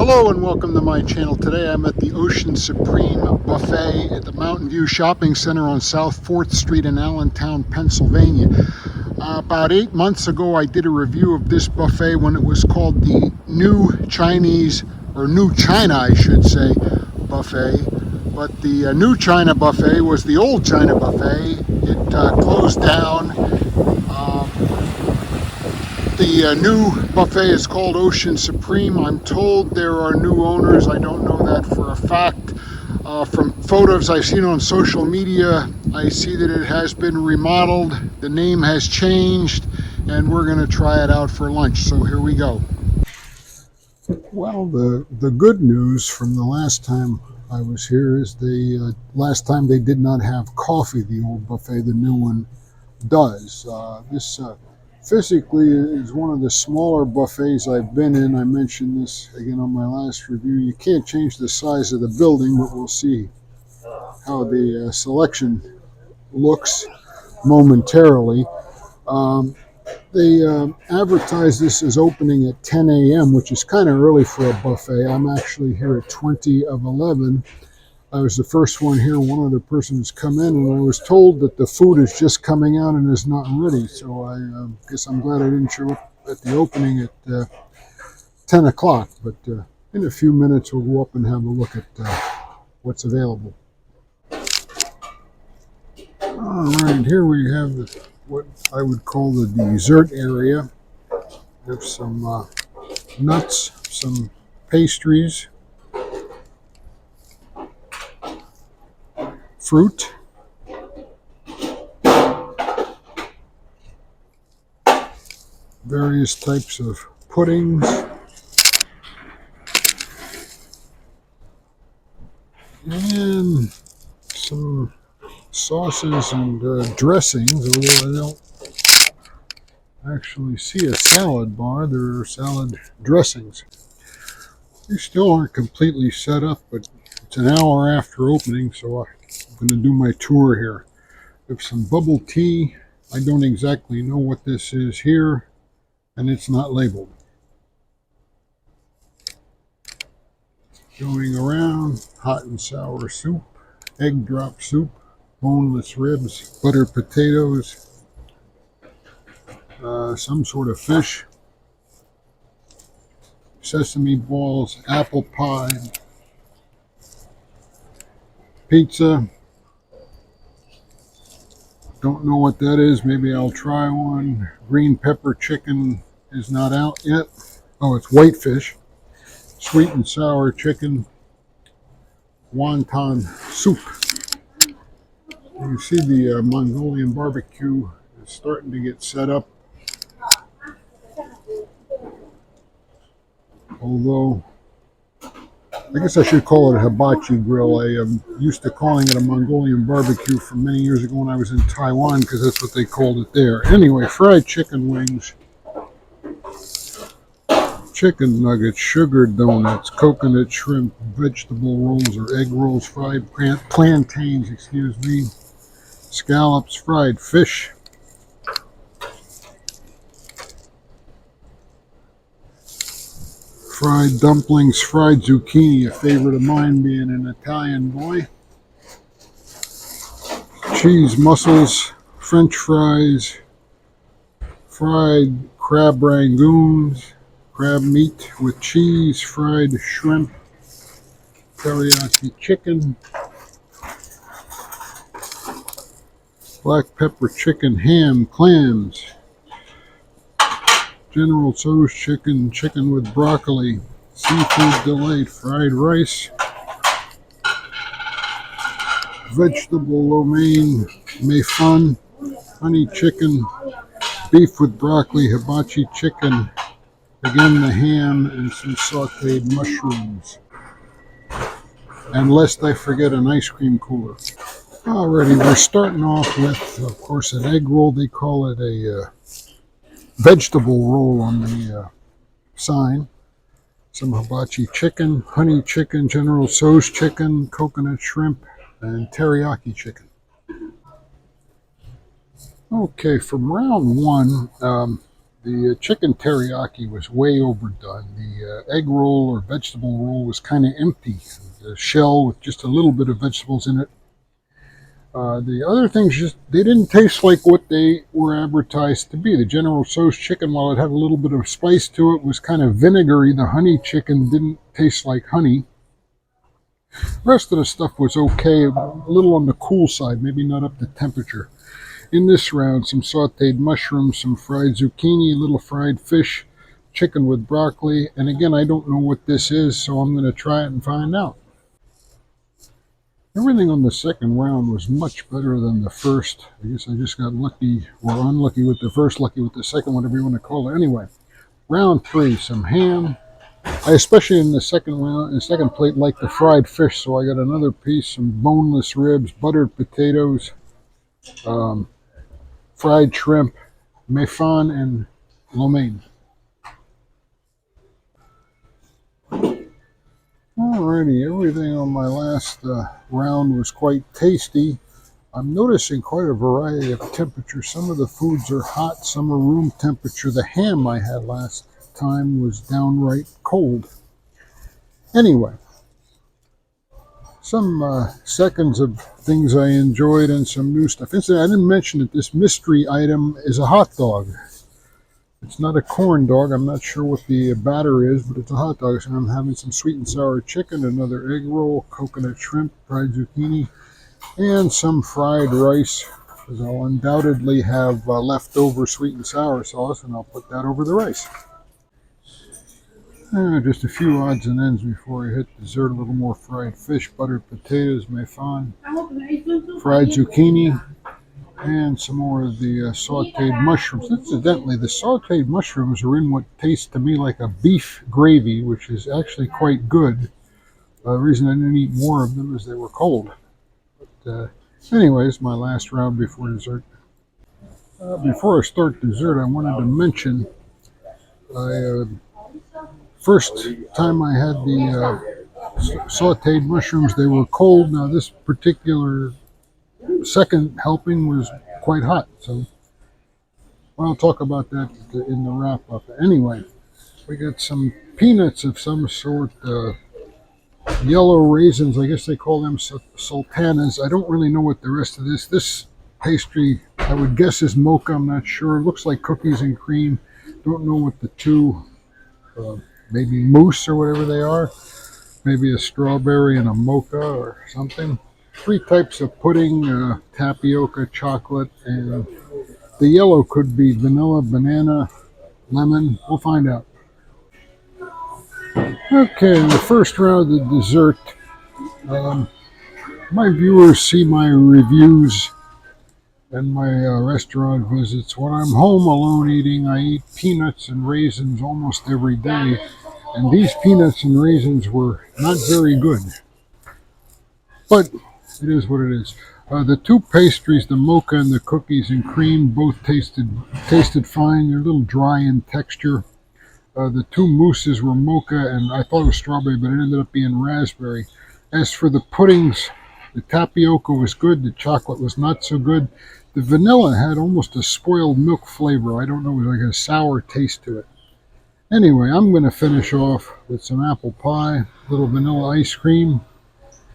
Hello and welcome to my channel. Today I'm at the Ocean Supreme Buffet at the Mountain View Shopping Center on South 4th Street in Allentown, Pennsylvania. About 8 months ago I did a review of this buffet when it was called the New Chinese, or New China I should say, buffet. But the New China buffet was the old China buffet. It closed down. The new buffet is called Ocean Supreme. I'm told there are new owners. I don't know that for a fact. From photos I've seen on social media, I see that it has been remodeled. The name has changed, and we're going to try it out for lunch. So here we go. Well, the good news from the last time I was here is last time they did not have coffee. The old buffet, the new one does. This physically is one of the smaller buffets I've been in. I mentioned this again on my last review. You can't change the size of the building, but we'll see how the selection looks momentarily. They advertise this as opening at 10 a.m., which is kind of early for a buffet. I'm actually here at 20 of 11. I was the first one here. One other person has come in, and I was told that the food is just coming out and is not ready. So I guess I'm glad I didn't show up at the opening at 10 o'clock. But in a few minutes, we'll go up and have a look at what's available. All right, here we have what I would call the dessert area. There's some nuts, some pastries, fruit, various types of puddings, and some sauces and dressings, although I don't actually see a salad bar. There are salad dressings. They still aren't completely set up, but it's an hour after opening, so I'm going to do my tour here. There's some bubble tea. I don't exactly know what this is here, and it's not labeled. Going around, hot and sour soup, egg drop soup, boneless ribs, buttered potatoes, some sort of fish, sesame balls, apple pie, pizza. Don't know what that is. Maybe I'll try one. Green pepper chicken is not out yet. Oh, it's whitefish. Sweet and sour chicken. Wonton soup. You see the Mongolian barbecue is starting to get set up. Although, I guess I should call it a hibachi grill. I am used to calling it a Mongolian barbecue from many years ago when I was in Taiwan, because that's what they called it there. Anyway, fried chicken wings, chicken nuggets, sugar donuts, coconut shrimp, vegetable rolls or egg rolls, fried plantains, scallops, fried fish, fried dumplings, fried zucchini, a favorite of mine being an Italian boy, cheese mussels, French fries, fried crab rangoons, crab meat with cheese, fried shrimp, teriyaki chicken, black pepper chicken, ham, clams, General Tso's chicken, chicken with broccoli, seafood delight, fried rice, vegetable lo mein, mei fun, honey chicken, beef with broccoli, hibachi chicken, again the ham, and some sauteed mushrooms. And lest I forget, an ice cream cooler. Alrighty, we're starting off with, of course, an egg roll. They call it a vegetable roll on the sign. Some hibachi chicken, honey chicken, General Tso's chicken, coconut shrimp, and teriyaki chicken. Okay, from round one, The chicken teriyaki was way overdone. The egg roll or vegetable roll was kind of empty. The shell with just a little bit of vegetables in it. The other things just they didn't taste like what they were advertised to be. The General Tso's chicken, while it had a little bit of spice to it, was kind of vinegary. The honey chicken didn't taste like honey. The rest of the stuff was okay, a little on the cool side, maybe not up to temperature. In this round, some sauteed mushrooms, some fried zucchini, a little fried fish, chicken with broccoli, and again, I don't know what this is, so I'm going to try it and find out. Everything on the second round was much better than the first. I guess I just got lucky or unlucky with the first, lucky with the second, whatever you want to call it. Anyway, round three, some ham. I especially in the second round, in the second plate, like the fried fish, so I got another piece, some boneless ribs, buttered potatoes, fried shrimp, méfan, and lo mein. Alrighty, everything on my last round was quite tasty. I'm noticing quite a variety of temperatures. Some of the foods are hot, some are room temperature. The ham I had last time was downright cold. Anyway, some seconds of things I enjoyed and some new stuff. Incidentally, I didn't mention that this mystery item is a hot dog. It's not a corn dog. I'm not sure what the batter is, but it's a hot dog. So I'm having some sweet and sour chicken, another egg roll, coconut shrimp, fried zucchini, and some fried rice, because I'll undoubtedly have leftover sweet and sour sauce, and I'll put that over the rice. Just a few odds and ends before I hit dessert. A little more fried fish, buttered potatoes, méfan, fried zucchini, and some more of the sauteed mushrooms. Incidentally, the sauteed mushrooms are in what tastes to me like a beef gravy, which is actually quite good. The reason I didn't eat more of them is they were cold. But anyways, my last round before dessert. Before I start dessert, I wanted to mention first time I had the sauteed mushrooms, they were cold. Now this particular second helping was quite hot, so I'll talk about that in the wrap up. Anyway, we got some peanuts of some sort, yellow raisins, I guess they call them sultanas. I don't really know what the rest of this pastry, I would guess, is mocha. I'm not sure. It looks like cookies and cream. Don't know what the two, maybe mousse or whatever they are. Maybe a strawberry and a mocha or something. 3 types of pudding, tapioca, chocolate, and the yellow could be vanilla, banana, lemon. We'll find out. Okay, in the first round of dessert, my viewers see my reviews and my restaurant visits. When I'm home alone eating, I eat peanuts and raisins almost every day, and these peanuts and raisins were not very good. But it is what it is. The 2 pastries, the mocha and the cookies and cream, both tasted fine. They're a little dry in texture. The 2 mousses were mocha, and I thought it was strawberry, but it ended up being raspberry. As for the puddings, the tapioca was good. The chocolate was not so good. The vanilla had almost a spoiled milk flavor. I don't know, it was like a sour taste to it. Anyway, I'm going to finish off with some apple pie, a little vanilla ice cream,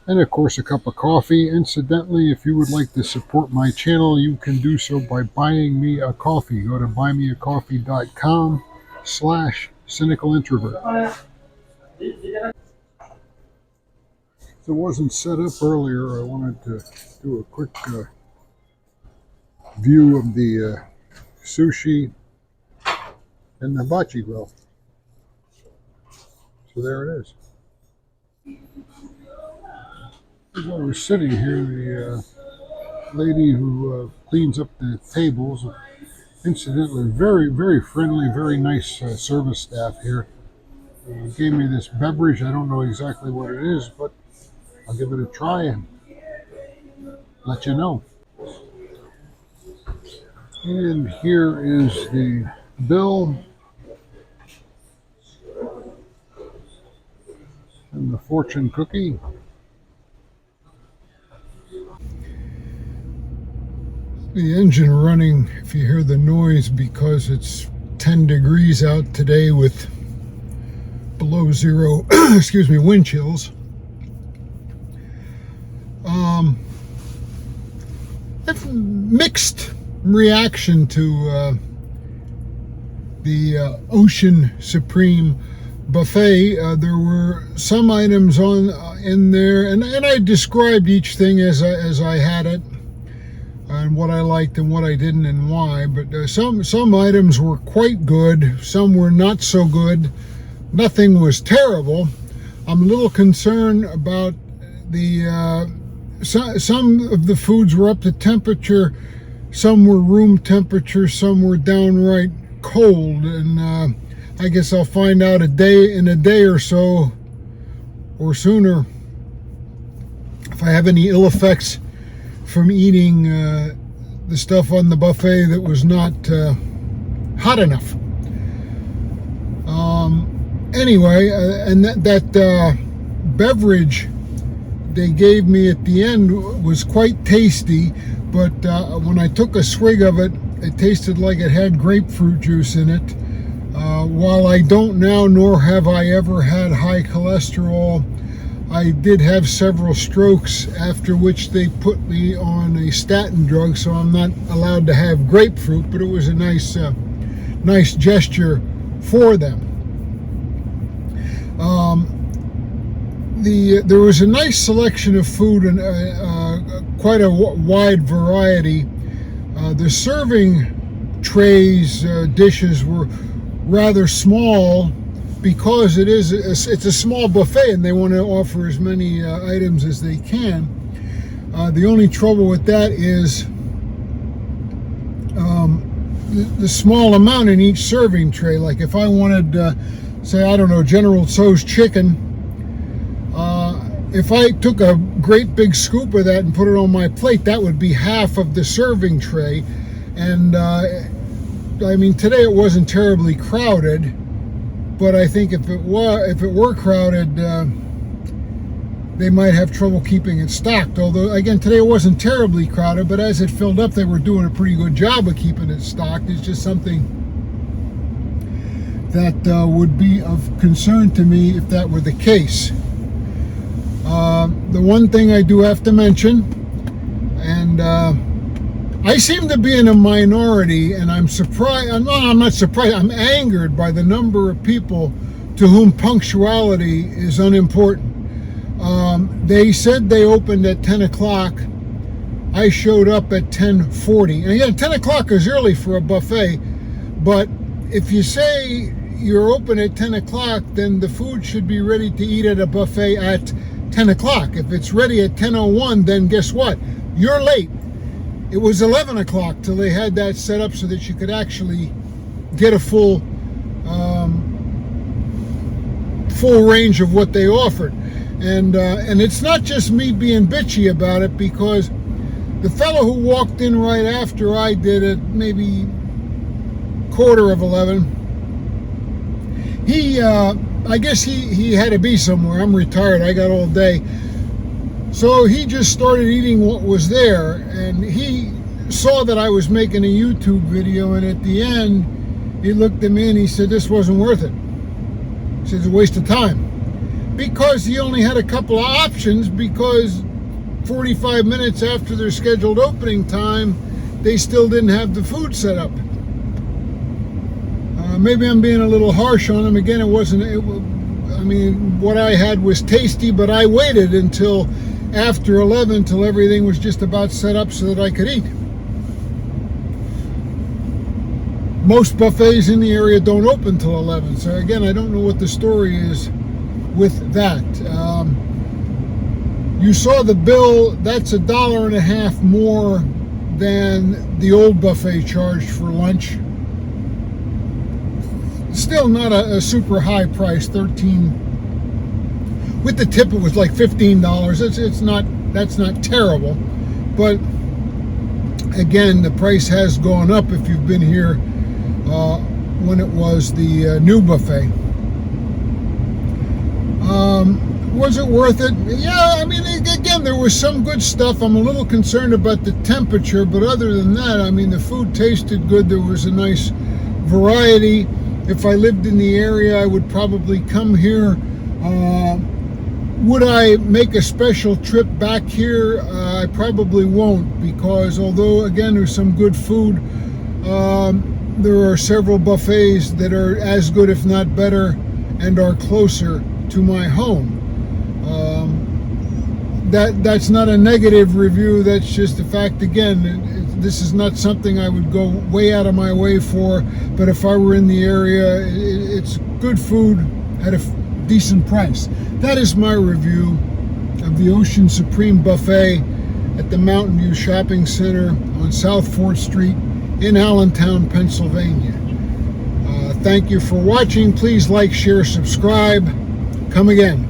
and of course a cup of coffee. Incidentally, if you would like to support my channel, you can do so by buying me a coffee. Go to buymeacoffee.com/cynicalintrovert. If it wasn't set up earlier, I wanted to do a quick view of the sushi and the hibachi grill. So there it is. As I was sitting here, the lady who cleans up the tables, incidentally, very, very friendly, very nice service staff here, gave me this beverage. I don't know exactly what it is, but I'll give it a try and let you know. And here is the bill and the fortune cookie. The engine running, if you hear the noise, because it's 10 degrees out today with below zero, excuse me, wind chills. I've mixed reaction to the Ocean Supreme buffet. There were some items in there, and I described each thing as I had it, and what I liked and what I didn't and why. But some items were quite good, some were not so good. Nothing was terrible. I'm a little concerned about the some of the foods were up to temperature, some were room temperature, some were downright cold, and I guess I'll find out in a day or so or sooner if I have any ill effects from eating the stuff on the buffet that was not hot enough. Anyway, and that beverage they gave me at the end was quite tasty, but when I took a swig of it, it tasted like it had grapefruit juice in it. While I don't now, nor have I ever had high cholesterol, I did have several strokes, after which they put me on a statin drug, so I'm not allowed to have grapefruit, but it was a nice gesture for them. There was a nice selection of food and quite a wide variety. The serving trays, dishes were rather small because it's a small buffet and they want to offer as many items as they can. The only trouble with that is the small amount in each serving tray. Like if I wanted, say, I don't know, General Tso's chicken, if I took a great big scoop of that and put it on my plate, that would be half of the serving tray. And I mean, today it wasn't terribly crowded, but I think if it were crowded, they might have trouble keeping it stocked. Although again, today it wasn't terribly crowded, but as it filled up, they were doing a pretty good job of keeping it stocked. It's just something that would be of concern to me if that were the case. The one thing I do have to mention, and I seem to be in a minority, and I'm surprised. I'm not surprised. I'm angered by the number of people to whom punctuality is unimportant. They said they opened at 10 o'clock. I showed up at 10:40. And again, 10 o'clock is early for a buffet, but if you say you're open at 10 o'clock, then the food should be ready to eat at a buffet at 10 o'clock. If it's ready at 10:01, then guess what? You're late. It was 11 o'clock till they had that set up so that you could actually get a full range of what they offered. And it's not just me being bitchy about it, because the fellow who walked in right after I did it, maybe 11:15, I guess he had to be somewhere. I'm retired. I got all day. So he just started eating what was there, and he saw that I was making a YouTube video, and at the end, he looked at me and he said, "This wasn't worth it." He said, "It's a waste of time." Because he only had a couple of options, because 45 minutes after their scheduled opening time, they still didn't have the food set up. Maybe I'm being a little harsh on him. Again, I mean, what I had was tasty, but I waited until after 11 till everything was just about set up so that I could eat. Most buffets in the area don't open till 11, so again, I don't know what the story is with that. You saw the bill. That's $1.50 more than the old buffet charged for lunch. Still not a super high price, $13. With the tip, it was like $15. That's not terrible, but again, the price has gone up if you've been here when it was the new buffet. Was it worth it? Yeah, I mean, again, there was some good stuff. I'm a little concerned about the temperature, but other than that, I mean, the food tasted good. There was a nice variety. If I lived in the area, I would probably come here. Would I make a special trip back here? I probably won't, because although, again, there's some good food, there are several buffets that are as good, if not better, and are closer to my home. That's not a negative review, that's just a fact. Again, this is not something I would go way out of my way for, but if I were in the area, it's good food at a decent price. That is my review of the Ocean Supreme Buffet at the Mountain View Shopping Center on South 4th Street in Allentown, Pennsylvania. Thank you for watching. Please like, share, subscribe. Come again.